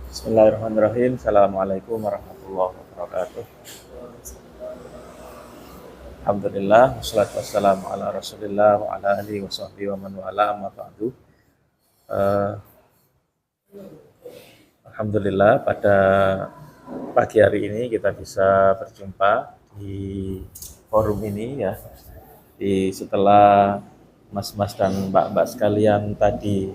Bismillahirrahmanirrahim. Assalamualaikum warahmatullahi wabarakatuh. Alhamdulillah, wassalatu wassalamu ala rasulillah wa ala alihi wa sahbihi wa man wala amma ba'du. Alhamdulillah, pada pagi hari ini kita bisa berjumpa di forum ini ya. Setelah mas-mas dan mbak-mbak sekalian tadi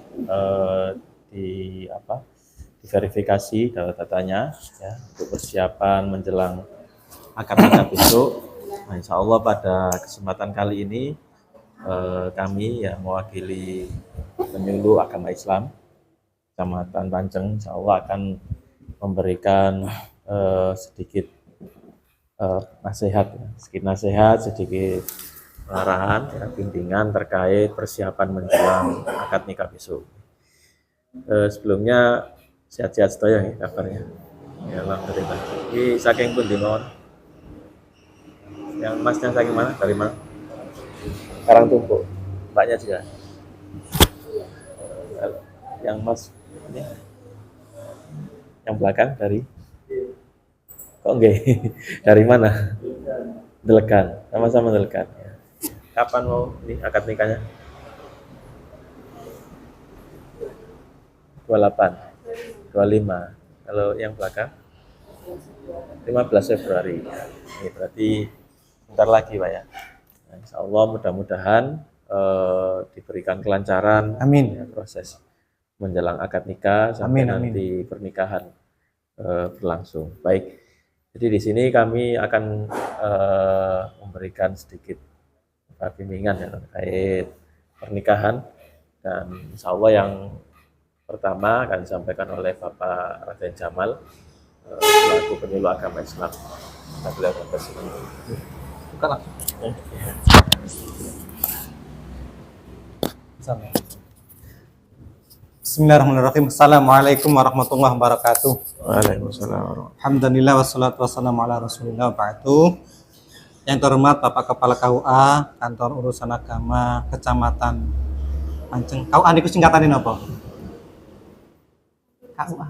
diverifikasi data-datanya ya untuk persiapan menjelang akad nikah besok. Nah, insya Allah pada kesempatan kali ini kami yang mewakili penyuluh agama Islam Kecamatan Panceng, insya Allah akan memberikan sedikit nasihat, sedikit arahan, ya, bimbingan terkait persiapan menjelang akad nikah besok. Sebelumnya sehat-sehat sedaya ya kabarnya. Ya alhamdulillah. Ini saking pundi mawon? Yang masnya saking mana? Dari mana? Karang Tumpuk. Mbaknya juga. Yang mas ini yang belakang dari kok enggak? Dari mana? Delegan. Sama-sama Delegan. Ya. Kapan mau ini akad nikahnya? 28, 25. Kalau yang belakang 15 Februari. Ini berarti bentar lagi Pak ya. Nah, insya Allah mudah-mudahan diberikan kelancaran. Amin. Ya, proses menjelang akad nikah sampai nanti pernikahan berlangsung. Baik. Jadi di sini kami akan memberikan sedikit bimbingan ya, terkait pernikahan, dan insya Allah yang pertama akan disampaikan oleh Bapak Raden Jamal selaku penyuluh agama Islam. Beliau berkesempatan. Bukan langsung. Bismillahirrahmanirrahim. Assalamualaikum warahmatullahi wabarakatuh. Waalaikumsalam. Alhamdulillah wassalatu wassalamu ala rasulillah ba'du. Yang terhormat Bapak Kepala KUA Kantor Urusan Agama Kecamatan Panceng. KUA niku singkatane napa? KUA.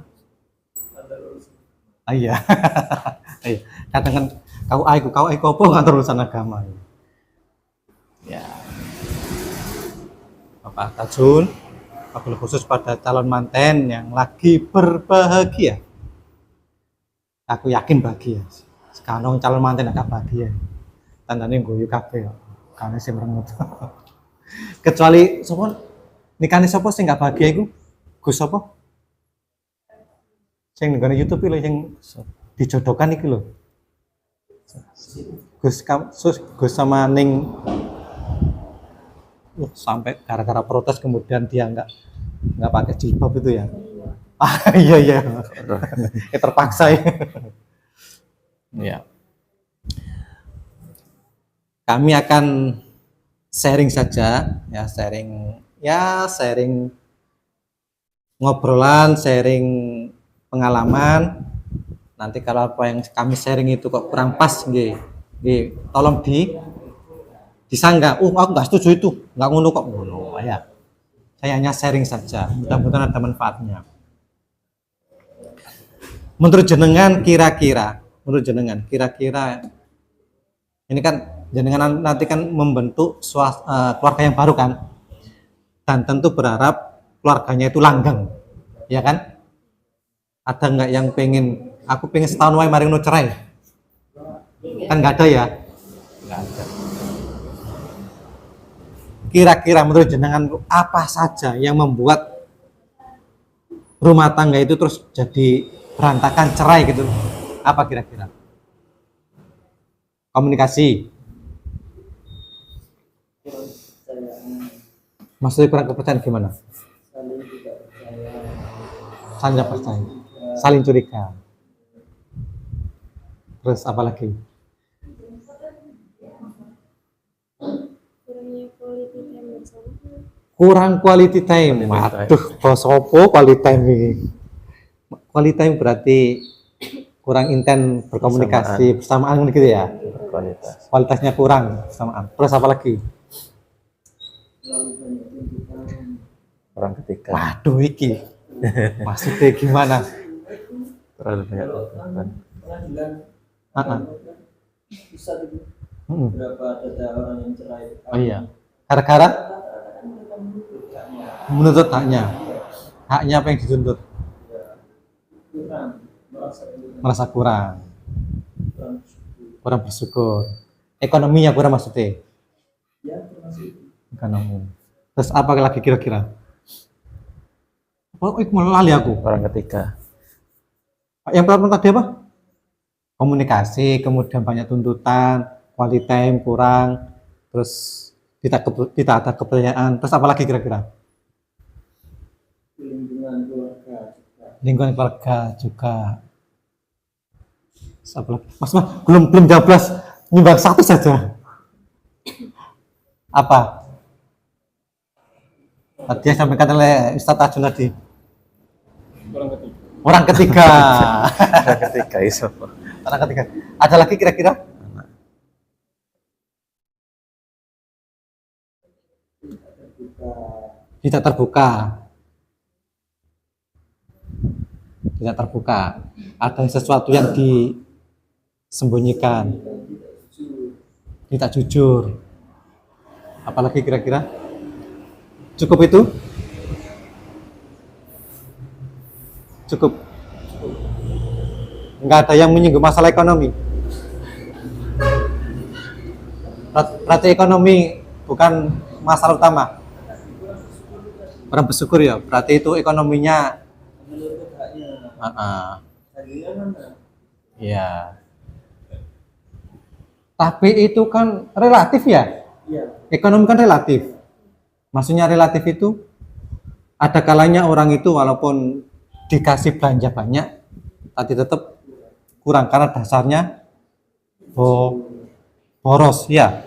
Iya. Iya. Kadang KUA iku apa Kantor Urusan Agama. Ya. Bapak Tajun, wabil khusus pada calon manten yang lagi berbahagia. Aku yakin bahagia. Sekarang calon manten agak bahagia. Tandanya guyu kabeh karena sing merengut. Kecuali sapa nikahane sapa sing gak bahagia iku? Gus sapa? Sing nggone YouTube lho sing dijodohkan iki lho. Gus sama Ning sampai gara-gara protes kemudian dia nggak pakai jilbab itu ya. Iya. Terpaksa ya. Ya. Kami akan sharing saja ya, sharing ngobrolan, sharing pengalaman. Nanti kalau apa yang kami sharing itu kok kurang pas nggih, tolong disanggah. Aku nggak setuju itu, nggak ngono kok ngono ya. Saya hanya sharing saja, mudah-mudahan ada manfaatnya. Menurut jenengan kira-kira ini kan jenengan nanti kan membentuk keluarga yang baru kan, dan tentu berharap keluarganya itu langgeng, ya kan? Ada nggak yang aku pengen setahun wae mari cerai? Kan nggak ada ya? Nggak ada. Kira-kira menurut jenengan apa saja yang membuat rumah tangga itu terus jadi berantakan, cerai gitu? Apa kira-kira? Komunikasi. Maksudnya kurang kepercayaan gimana? Saling tidak percaya, saling curiga. Terus apa lagi? Kurang quality time. Waduh, bos opo quality time ini? Quality time berarti kurang intens berkomunikasi, bersamaan gitu ya. Kualitasnya kurang, bersamaan. Terus apa lagi? Orang ketiga. Waduh iki. Maksudnya gimana? terlalu banyak tuntutan. Pengadilan Ah, ah. pusat itu Mm-mm. berapa ada orang yang cerai. Oh iya. Gara-gara Rata-rata kan mereka menuntut haknya. menuntut haknya. Haknya apa yang dituntut? Kurang Merasa kurang. kurang Kurang bersyukur. Ekonominya kurang maksudnya. ya termasuk itu. Ekonomi. Terus apa lagi kira-kira? Oh, lali aku. Orang ketiga. Yang pertama tadi apa? Komunikasi, kemudian banyak tuntutan, quality time kurang, terus tidak ada kepercayaan. Terus apa lagi kira-kira? Lingkungan keluarga juga. Lingkungan keluarga juga. Terus apa lagi? Mas, belum 12, nyumbang satu saja. Apa? Tadi yang sampaikan oleh Ustadz Ajun tadi. Orang ketiga. Orang ketiga iso. Orang ketiga. Ada lagi kira-kira? Tidak terbuka. Tidak terbuka. Ada sesuatu yang disembunyikan. Tidak jujur. Apalagi kira-kira? Cukup itu? Cukup. Enggak ada yang menyinggung masalah ekonomi. Berarti ekonomi bukan masalah utama. Orang bersyukur ya. Berarti itu ekonominya. Menuntut haknya. Tadinya mana? Iya. Tapi itu kan relatif ya. Iya. Ekonomi kan relatif. Maksudnya relatif itu ada kalanya orang itu walaupun dikasih belanja banyak, tapi tetap kurang karena dasarnya boros ya.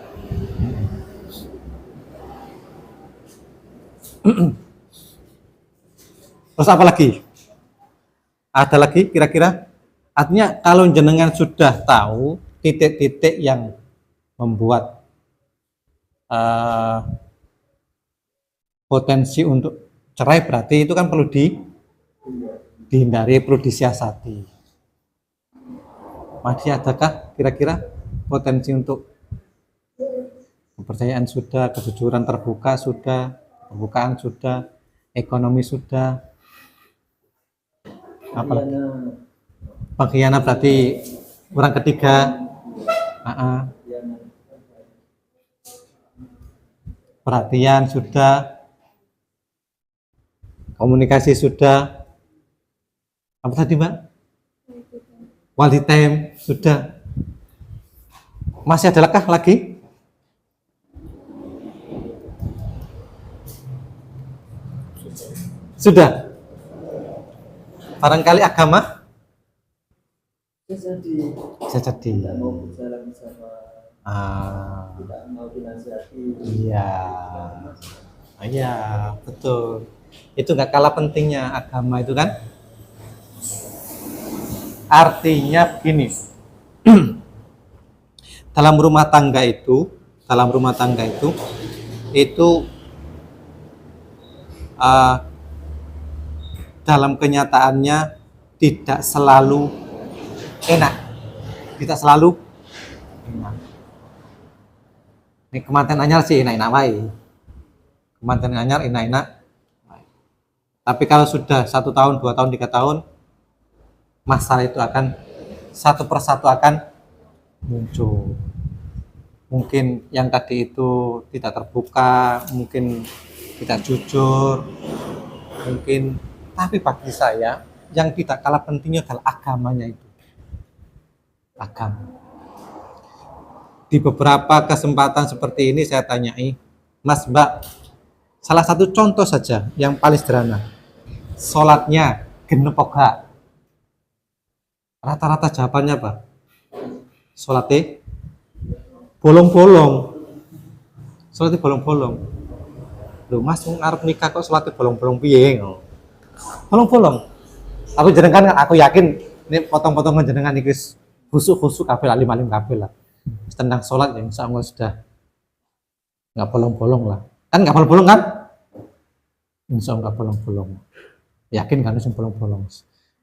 Terus apa lagi? Ada lagi kira-kira? Artinya kalau jenengan sudah tahu titik-titik yang membuat potensi untuk cerai, berarti itu kan perlu dihindari, perlu disiasati. Masih adakah kira-kira potensi untuk kepercayaan sudah, kejujuran terbuka sudah, kebukaan sudah, ekonomi sudah, apa lagi? Pengkhianat berarti orang ketiga. Perhatian sudah, komunikasi sudah, apa tadi Mbak? Quality time sudah. Masih adakah lagi? Sudah. Barangkali agama? Bisa jadi. Bisa jadi. Tidak mau berjalan bersama. Tidak mau dinasihati. Iya. Iya, betul. Itu nggak kalah pentingnya agama itu kan. Artinya begini. dalam rumah tangga itu dalam kenyataannya tidak selalu enak. Ini kemanten anyar sih enak-enak wae. Kemanten anyar enak-enak. Tapi kalau sudah 1 tahun, 2 tahun, 3 tahun, masalah itu akan satu persatu akan muncul. Mungkin yang tadi itu tidak terbuka, mungkin tidak jujur, mungkin. Tapi bagi saya, yang tidak kalah pentingnya adalah agamanya itu. Agama. Di beberapa kesempatan seperti ini saya tanyai, Mas Mbak, salah satu contoh saja yang paling sederhana, sholatnya genep gak? Rata-rata jawabannya apa? Sholatnya bolong-bolong. Sholatnya bolong-bolong. Loh Mas, ngarep nikah kok sholatnya bolong-bolong piye? Bolong-bolong. Aku yakin ini potong-potongan jenengan iki khusuk-khusuk kabeh alim-alim kabeh lah. Tentang sholat ya insya Allah sudah nggak bolong-bolong lah. Kan nggak bolong-bolong kan? Insya Allah nggak bolong-bolong. Yakin kan itu bolong-bolong.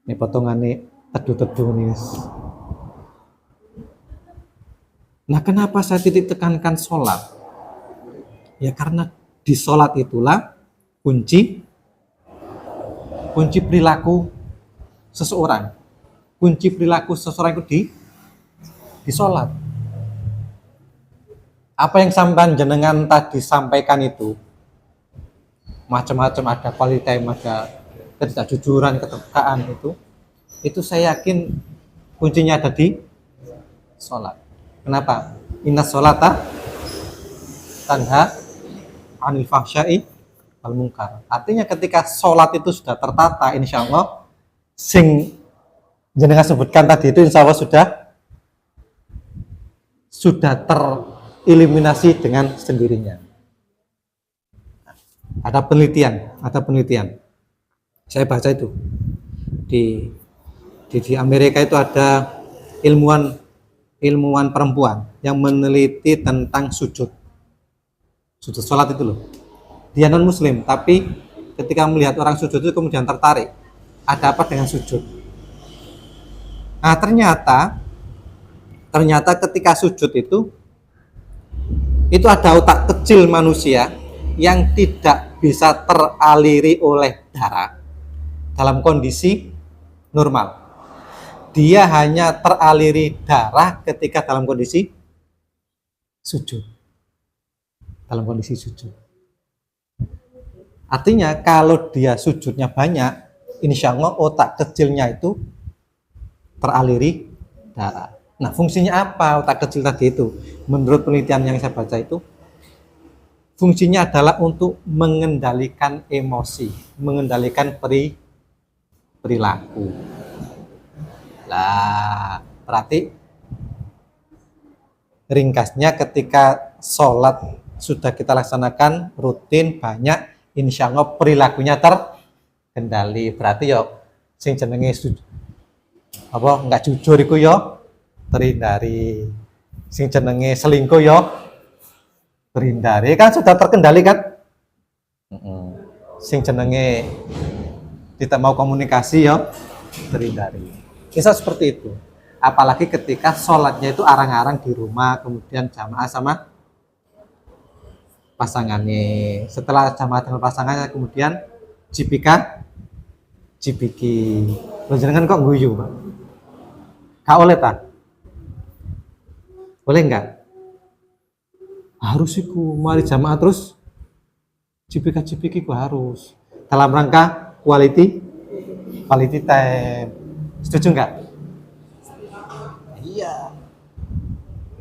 Ini potongan nih teduh-teduh nih. Nah, kenapa saya titik tekankan sholat? Ya karena di sholat itulah kunci perilaku seseorang. Kunci perilaku seseorang itu di sholat. Apa yang sampai jenengan tadi sampaikan itu macam-macam, ada quality time, ada ketidakjujuran, keterbukaan, itu saya yakin kuncinya ada di sholat. Kenapa? Inna sholata tanha anil fahsya'i wal munkar. Artinya ketika sholat itu sudah tertata, insya Allah sing jenengan sebutkan tadi itu insya Allah sudah tereliminasi dengan sendirinya. Ada penelitian. Saya baca itu di Amerika itu ada ilmuwan perempuan yang meneliti tentang sujud sholat itu loh. Dia non muslim, tapi ketika melihat orang sujud itu kemudian tertarik. Ada apa dengan sujud? Nah, ternyata ketika sujud itu ada otak kecil manusia yang tidak bisa teraliri oleh darah dalam kondisi normal. Dia hanya teraliri darah ketika dalam kondisi sujud. Artinya kalau dia sujudnya banyak, insya Allah otak kecilnya itu teraliri darah. Nah, fungsinya apa otak kecil tadi itu? Menurut penelitian yang saya baca itu, fungsinya adalah untuk mengendalikan emosi, mengendalikan perilaku. Lah, berarti ringkasnya ketika sholat sudah kita laksanakan rutin banyak, insya Allah perilakunya terkendali. Berarti yo sing jenenge nggak jujur iku yo terhindari, sing jenenge selingkuh yo terhindari, kan sudah terkendali kan. Sing jenenge tidak mau komunikasi yo terhindari. Bisa seperti itu. Apalagi ketika sholatnya itu arang-arang di rumah, kemudian jamaah sama pasangannya. Setelah jamaah dengan pasangannya, kemudian jipiki. Loh, jenengan kok guyu, Pak? Gak oleh, tak? Boleh enggak? Harus iku, mari jamaah terus jipika-jipiki ku harus. Dalam rangka quality time. Setuju enggak? Iya.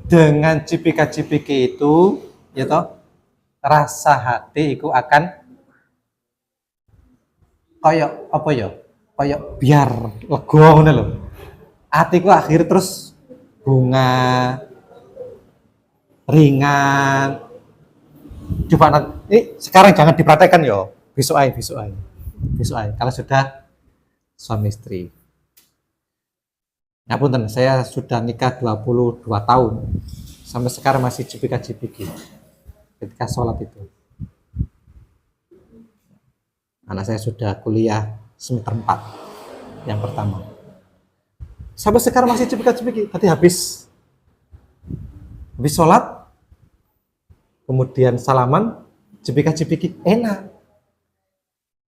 Dengan jipika-jipiki itu, ya toh, rasa hati itu akan kayak apa ya? Kayak biar lega ngono lho. Hatiku akhir terus bunga ringan. Coba sekarang jangan dipraktekkan yo. Besok aja. Kalau sudah suami istri. Ngapunten, saya sudah nikah 22 tahun. Sampai sekarang masih jipika-jipiki ketika sholat itu. Anak saya sudah kuliah semester 4 yang pertama. Sampai sekarang masih jipika-jipiki. Tadi habis sholat, kemudian salaman, jipika-jipiki, enak.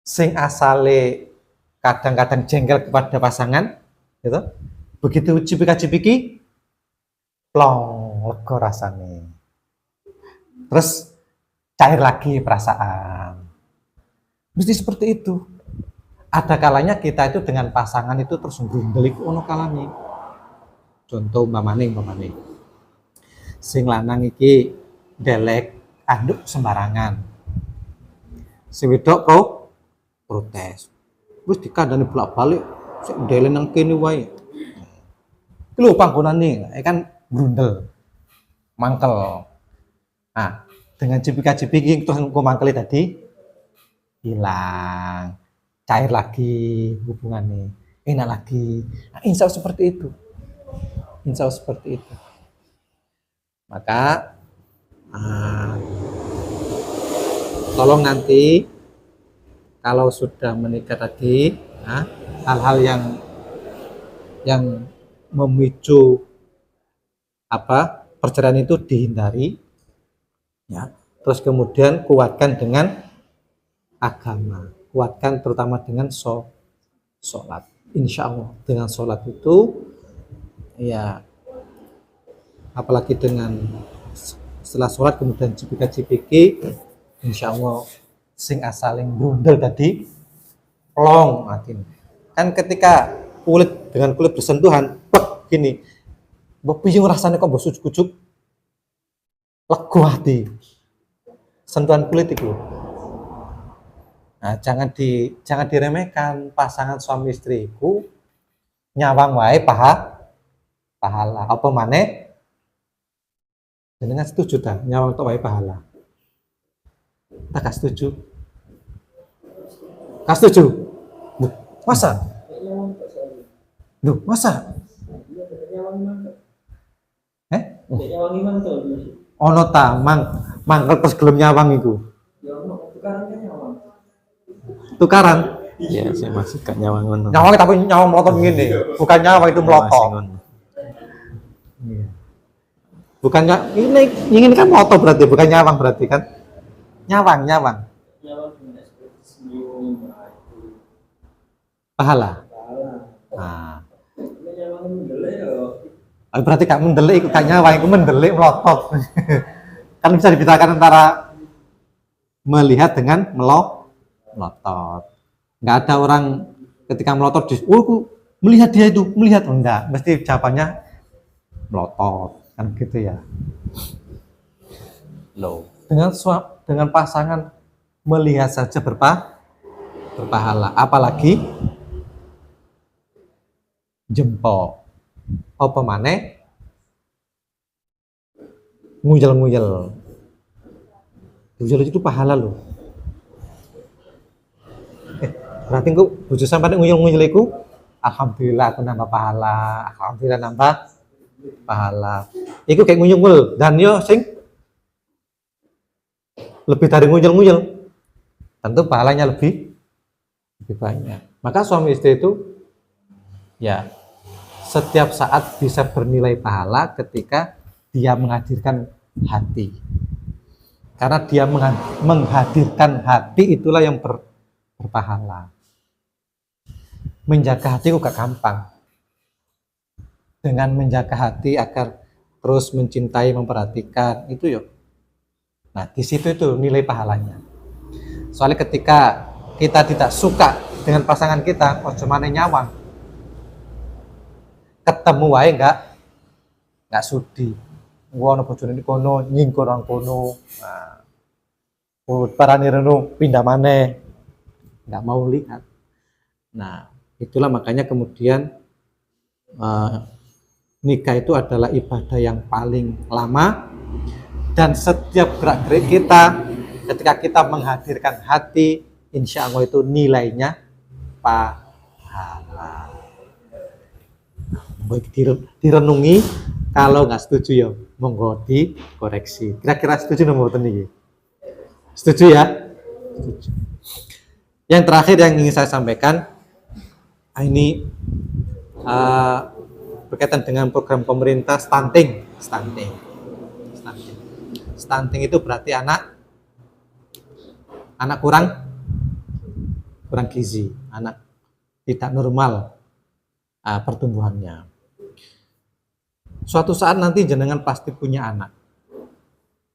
Sing asale kadang-kadang jengkel kepada pasangan, gitu. Begitu jipika-jipiki, plong, lega rasanya. Terus cair lagi perasaan. Mesti seperti itu. Ada kalanya kita itu dengan pasangan itu terus grundel iku ono kalane. Contoh umpamane. Sing lanang iki delek anduk sembarangan. Sing wedok protes. Wis dikandani bolak-balik, sik ndele nang kene wae. Iki lho panggonane, kan grundel. Mangkel. Nah, dengan jipika-jipiki terus engko mangkeli tadi hilang. Cair lagi hubungannya, enak lagi. Nah, insya Allah seperti itu. Maka tolong nanti kalau sudah menikah tadi, hal-hal yang yang memicu perceraian itu dihindari, ya. Terus kemudian kuatkan dengan agama, kuatkan terutama dengan sholat. Insya Allah dengan sholat itu, ya, apalagi dengan setelah sholat kemudian cipika-cipiki, insya Allah sing asaling brundel tadi plong atin. Kan ketika kulit dengan kulit bersentuhan, pek gini, mbok piye rasane kok mbok ujuk-ujuk lego hati. Sentuhan kulit itu. Nah, jangan diremehkan. Pasangan suami istri itu nyawang wae pahala. Apa maneh? Jenengan setuju ta nyawang tok wae pahala? Tak setuju. Gak setuju? Loh, masa? Loh, masa? Nyawangi mantul. Ono ta mangkel terus gelem nyawang iku. Ya ono tukaran kan nyawang. Tukaran. Iya, saya masih gak nyawang ngono. Nyawang tapi nyawang melotot ngene. Bukan nyawang itu Masih melotot. ngono. Iya. Bukannya ini kan melotot berarti, bukan nyawang berarti kan? Nyawang. Nyawang dengan seperti senyum. Nah, itu Pahala. pahala. Nah, Ini nyawang mendelek ya. berarti gak mendelik, iku gak nyawang, iku mendelik melotot. Kan bisa dibedakan antara melihat dengan melotot. Nggak ada orang ketika melotot aku melihat dia itu, melihat enggak, mesti jawabannya melotot, kan gitu ya. Loh, dengan pasangan melihat saja berpahala, apalagi jempol. Apa maneh nguyel-nguyel. Nguyel itu pahala loh. Berarti engko bojo sampeyan nguyel-nguyel iku alhamdulillah aku nambah pahala. Alhamdulillah nambah pahala. Iku kayak nguyel-nguyel dan yo sing lebih dari nguyel-nguyel. Tentu pahalanya lebih banyak. Maka suami istri itu ya setiap saat bisa bernilai pahala ketika dia menghadirkan hati. Karena dia menghadirkan hati itulah yang berpahala. Menjaga hati gak gampang. Dengan menjaga hati agar terus mencintai, memperhatikan, itu yuk. Nah, di situ itu nilai pahalanya. Soalnya ketika kita tidak suka dengan pasangan kita, ojo maneh nyawang. Ketemu wae enggak sudi. Gua ana bojone kono, nyingkur orang kono. Nah, parane reno pindah maneh. Enggak mau lihat. Nah, itulah makanya kemudian nikah itu adalah ibadah yang paling lama, dan setiap gerak-gerik kita ketika kita menghadirkan hati, insya Allah itu nilainya pahala. Baik direnungi, kalau nggak setuju ya monggo dikoreksi. Kira-kira setuju nomor ini? Setuju ya? Setuju. Yang terakhir yang ingin saya sampaikan, ini berkaitan dengan program pemerintah stunting. Stunting itu berarti anak kurang gizi, anak tidak normal pertumbuhannya. Suatu saat nanti jenengan pasti punya anak.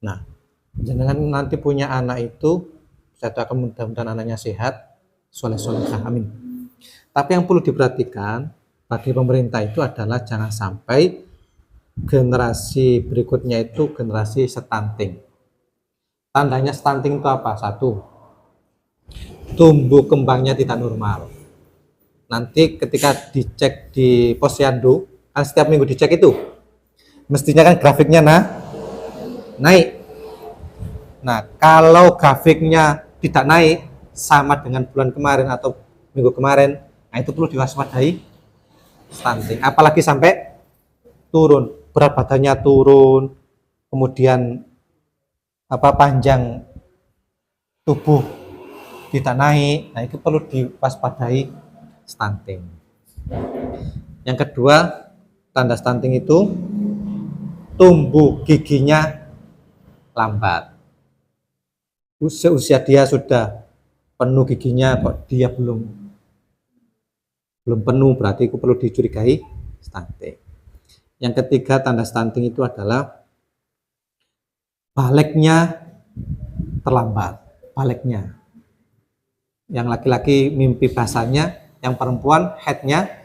Nah, jenengan nanti punya anak itu, saya doakan mudah-mudahan anaknya sehat, soleh-solehah, amin. Tapi yang perlu diperhatikan bagi pemerintah itu adalah jangan sampai generasi berikutnya itu generasi stunting. Tandanya stunting itu apa? Satu, tumbuh kembangnya tidak normal. Nanti ketika dicek di posyandu, kan setiap minggu dicek itu, mestinya kan grafiknya naik. Nah, kalau grafiknya tidak naik sama dengan bulan kemarin atau minggu kemarin, nah itu perlu diwaspadai stunting. Apalagi sampai turun, berat badannya turun, kemudian panjang tubuh tidak naik, nah itu perlu diwaspadai stunting. Yang kedua, tanda stunting itu tumbuh giginya lambat. Usia dia sudah penuh giginya kok dia belum penuh, berarti itu perlu dicurigai stunting. Yang ketiga, tanda stunting itu adalah baliknya terlambat. Baliknya. Yang laki-laki mimpi basahnya, yang perempuan headnya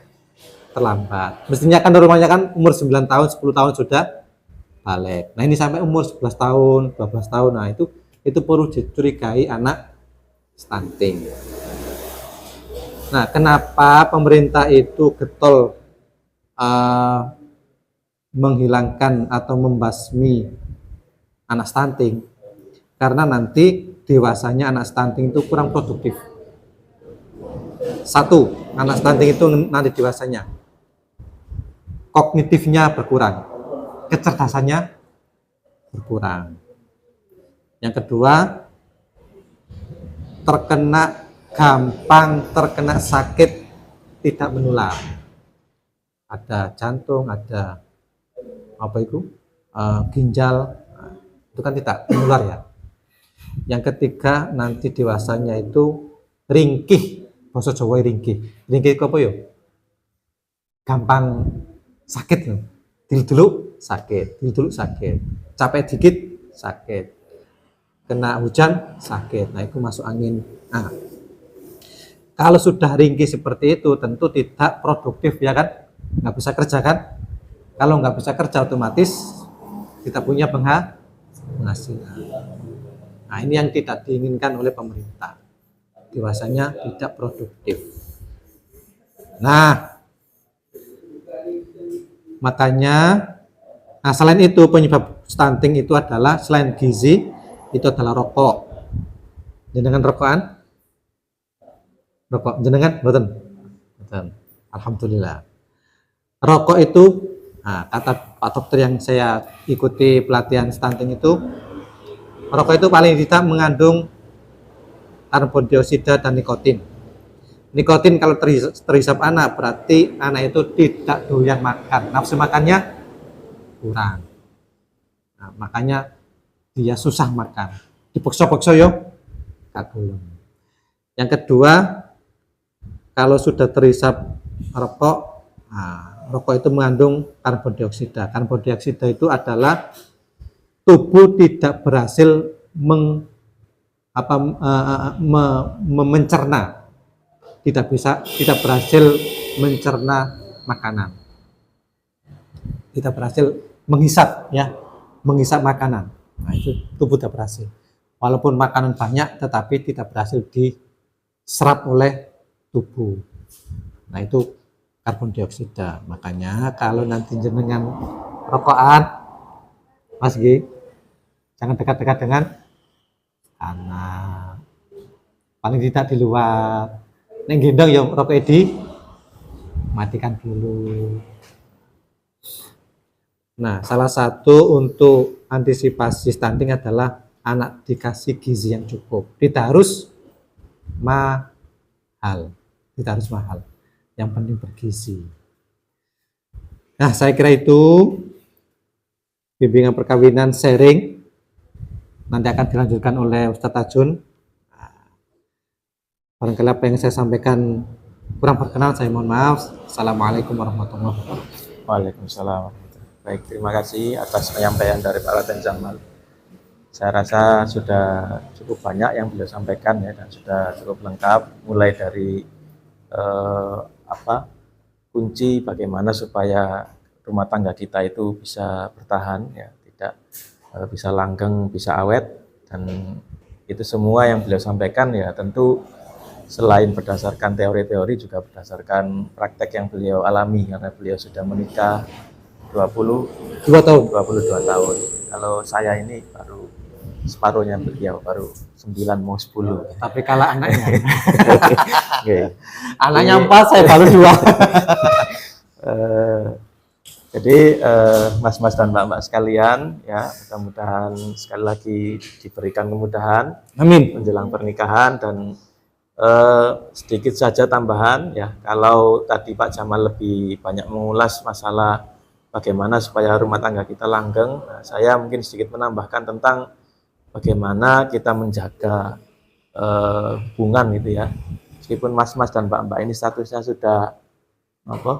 terlambat. Mestinya kan normalnya kan umur 9 tahun, 10 tahun sudah balik. Nah ini sampai umur 11 tahun, 12 tahun. Nah itu perlu dicurigai anak stunting. Nah kenapa pemerintah itu getol menghilangkan atau membasmi anak stunting? Karena nanti dewasanya anak stunting itu kurang produktif. Satu, anak stunting itu nanti dewasanya kognitifnya berkurang, kecerdasannya berkurang. Yang kedua, gampang terkena sakit tidak menular. Ada jantung, ada ginjal, itu kan tidak menular ya. Yang ketiga, nanti dewasanya itu ringkih, basa Jawa ringkih. Ringkih apa ya? Gampang sakit loh. Dulu sakit, capek dikit sakit, kena hujan sakit. Nah itu masuk angin. Nah, kalau sudah ringkih seperti itu tentu tidak produktif ya kan, nggak bisa kerja kan. Kalau nggak bisa kerja otomatis kita punya penghasilan. Nah ini yang tidak diinginkan oleh pemerintah, dewasanya tidak produktif. Nah makanya, selain itu penyebab stunting itu adalah selain gizi itu adalah rokok. Jenengan rokokan? Rokok jenengan mboten? Mboten. Alhamdulillah. Rokok itu, kata Pak Dokter yang saya ikuti pelatihan stunting itu, rokok itu paling tidak mengandung karbon dioksida dan nikotin. Nikotin kalau terhisap anak berarti anak itu tidak doyan makan, nafsu makannya kurang. Nah, makanya dia susah makan. Dipaksa-paksa yo gak gelem. Yang kedua, kalau sudah terhisap rokok, rokok itu mengandung karbon dioksida. Karbon dioksida itu adalah tubuh tidak berhasil mencerna, tidak berhasil mencerna makanan, tidak berhasil menghisap makanan. Nah itu tubuh tidak berhasil, walaupun makanan banyak tetapi tidak berhasil diserap oleh tubuh. Nah itu karbon dioksida. Makanya kalau nanti jenengan rokokan, Mas G, jangan dekat-dekat dengan anak, paling tidak di luar. Neng gendong ya rokok edi matikan dulu. Nah, salah satu untuk antisipasi stunting adalah anak dikasih gizi yang cukup. Tidak harus mahal, yang penting bergizi. Nah, saya kira itu bimbingan perkawinan sharing nanti akan dilanjutkan oleh Ustadz Ajun. Barangkali apa yang saya sampaikan kurang berkenan, saya mohon maaf. Assalamualaikum warahmatullahi wabarakatuh. Waalaikumsalam. Baik, terima kasih atas penyampaian dari Pak Raden Jamal. Saya rasa sudah cukup banyak yang beliau sampaikan ya, dan sudah cukup lengkap, mulai dari kunci bagaimana supaya rumah tangga kita itu bisa bertahan ya, tidak bisa langgeng, bisa awet, dan itu semua yang beliau sampaikan ya tentu selain berdasarkan teori-teori juga berdasarkan praktek yang beliau alami, karena beliau sudah menikah 22 tahun. Kalau saya ini baru separuhnya beliau, baru 9 mau 10. Tapi kalah anaknya. Okay. Anaknya 4, saya baru 2. Jadi mas-mas dan mbak-mbak sekalian ya, mudah-mudahan sekali lagi diberikan kemudahan Amin menjelang pernikahan, dan Sedikit saja tambahan ya, kalau tadi Pak Jamal lebih banyak mengulas masalah bagaimana supaya rumah tangga kita langgeng, nah, saya mungkin sedikit menambahkan tentang bagaimana kita menjaga hubungan gitu ya. Meskipun mas-mas dan mbak-mbak ini statusnya sudah apa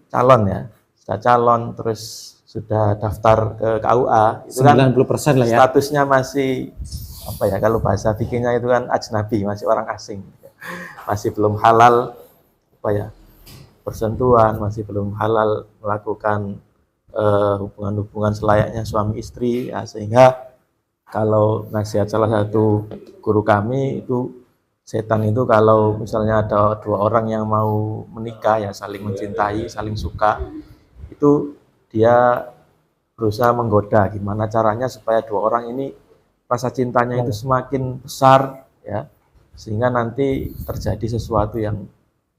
calon ya, sudah calon terus sudah daftar ke KUA, itu kan 90% lah ya. statusnya masih apa ya, kalau bahasa fikihnya itu kan ajnabi, masih orang asing, masih belum halal apa ya persentuhan, masih belum halal melakukan hubungan-hubungan selayaknya suami istri ya, sehingga kalau nasihat salah satu guru kami itu, setan itu kalau misalnya ada dua orang yang mau menikah ya, saling mencintai, saling suka, itu dia berusaha menggoda gimana caranya supaya dua orang ini rasa cintanya itu semakin besar ya, sehingga nanti terjadi sesuatu yang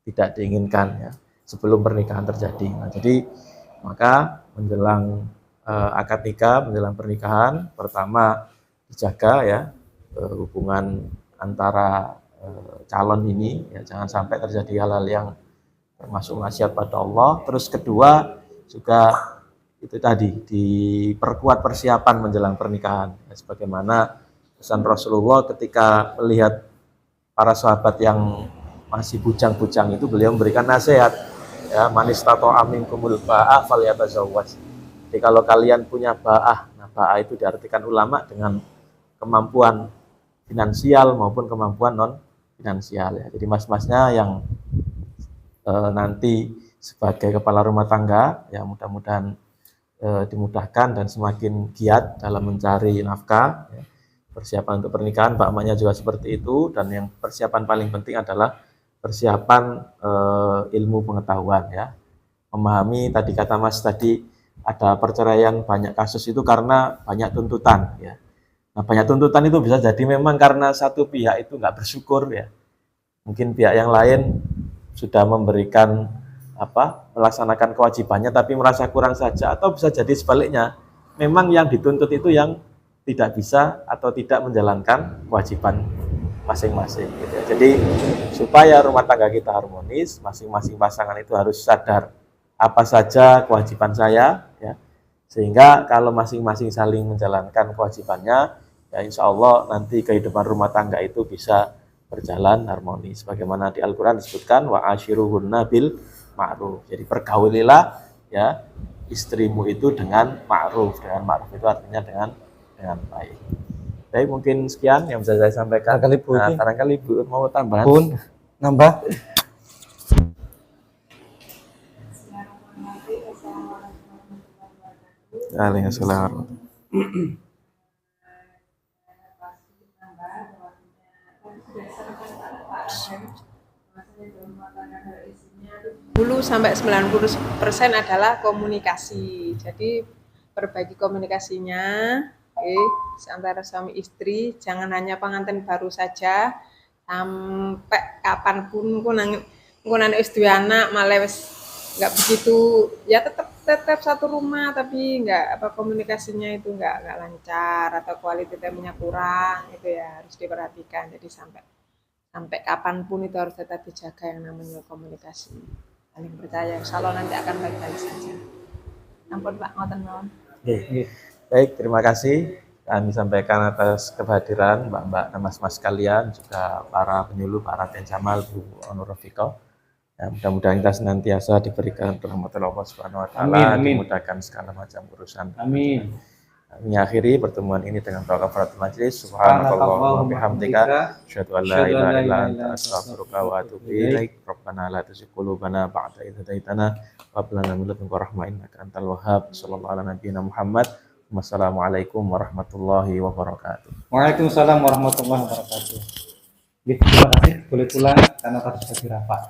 tidak diinginkan ya sebelum pernikahan terjadi. Nah, jadi maka menjelang akad nikah, menjelang pernikahan, pertama dijaga ya hubungan antara calon ini ya, jangan sampai terjadi hal-hal yang termasuk maksiat pada Allah. Terus kedua juga itu tadi diperkuat persiapan menjelang pernikahan ya, sebagaimana pesan Rasulullah ketika melihat para sahabat yang masih bujang-bujang itu, beliau memberikan nasihat ya, manis tato amin kumul ba'ah falyatazawwaj. Jadi kalau kalian punya ba'ah, nah ba'ah itu diartikan ulama dengan kemampuan finansial maupun kemampuan non finansial ya. Jadi mas-masnya yang nanti sebagai kepala rumah tangga ya, mudah-mudahan dimudahkan dan semakin giat dalam mencari nafkah ya. Persiapan untuk pernikahan, Pak Emaknya juga seperti itu, dan yang persiapan paling penting adalah persiapan ilmu pengetahuan ya. Memahami, tadi kata Mas tadi ada perceraian banyak kasus itu karena banyak tuntutan ya. Nah, banyak tuntutan itu bisa jadi memang karena satu pihak itu nggak bersyukur ya. Mungkin pihak yang lain sudah memberikan melaksanakan kewajibannya tapi merasa kurang saja, atau bisa jadi sebaliknya. Memang yang dituntut itu yang tidak bisa atau tidak menjalankan kewajiban masing-masing gitu ya. Jadi supaya rumah tangga kita harmonis, masing-masing pasangan itu harus sadar apa saja kewajiban saya ya. Sehingga kalau masing-masing saling menjalankan kewajibannya, ya insya Allah nanti kehidupan rumah tangga itu bisa berjalan harmonis. Sebagaimana di Al-Quran disebutkan, wa ashiruhunna bil ma'ruf. Jadi pergaulilah ya istrimu itu dengan ma'ruf. Dengan ma'ruf itu artinya dengan baik. Baik, mungkin sekian yang bisa saya sampaikan. Barangkali Bu mau tambahan. Pun nambah. Waalaikumsalam. Dulu sampai 90% adalah komunikasi. Jadi perbaiki komunikasinya, antara suami istri, jangan hanya pengantin baru saja, sampai kapanpun nang wis duwe anak malah wis nggak begitu, ya tetap satu rumah tapi nggak komunikasinya itu nggak lancar atau quality time-nya kurang, itu ya harus diperhatikan. Jadi sampai kapanpun itu harus tetap dijaga yang namanya komunikasi. Saling percaya, insya Allah nanti akan baik-baik saja. Ampun Pak, ngoten mawon. Baik, terima kasih kami sampaikan atas kehadiran Mbak-mbak dan mas-mas sekalian, juga para penyuluh, Pak Raden Jamal, Bu Onur Rafiqah. Ya, mudah-mudahan kita senantiasa diberikan rahmat Allah Subhanahu wa taala, dimudahkan segala macam urusan. Amin. Kami akhiri pertemuan ini dengan doa kafaratul majlis. Subhanakallahumma wa bihamdika asyhadu an la ilaha illa anta astaghfiruka wa atubu ilaik. Rabbana la tuzigh qulubana ba'da idh hadaitana wa hab lana min ladunka rahmah innaka antal wahhab. Shallallahu ala nabiyyina Muhammad. Wassalamualaikum warahmatullahi wabarakatuh. Waalaikumsalam warahmatullahi wabarakatuh. Terima kasih, boleh pulang karena tadi sudah dirapat.